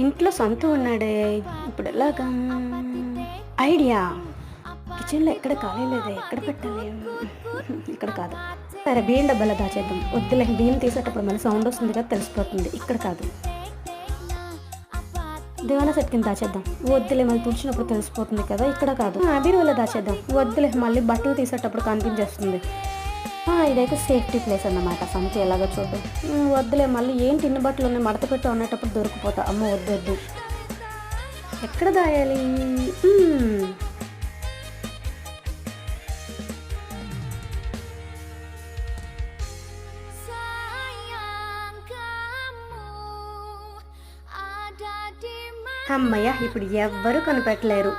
ఇంట్లో సొంత ఉన్నాడే, ఇప్పుడు ఎలాగా? ఐడియా, కిచెన్లో ఎక్కడ ఖాళీ లేదే, ఎక్కడ పెట్టాలి? ఇక్కడ కాదు. సరే, బియ్యం డబ్బాలో దాచేద్దాం. వద్దులే, బియ్యం తీసేటప్పుడు మళ్ళీ సౌండ్ వస్తుంది కదా, తెలిసిపోతుంది. ఇక్కడ కాదు, దేవాల సెట్ కింద దాచేద్దాం. వద్దులే, మళ్ళీ తుడిచినప్పుడు తెలిసిపోతుంది కదా. ఇక్కడ కాదు, బీరువాలో దాచేద్దాం. వద్దులే, మళ్ళీ బట్టలు తీసేటప్పుడు కనిపించేస్తుంది. ఇదైతే సేఫ్టీ ప్లేస్ అన్నమాట. సంత ఎలాగో చూద్దాం. వద్దులే, మళ్ళీ ఏం తిన్న బట్టలు ఉన్నాయి మడత పెట్టి ఉన్నటప్పుడు దొరికిపోతా. అమ్మ వద్దు వద్దు. ఎక్కడ దాయాలి? అమ్మయ్య, ఇప్పుడు ఎవ్వరూ కనిపెట్టలేరు.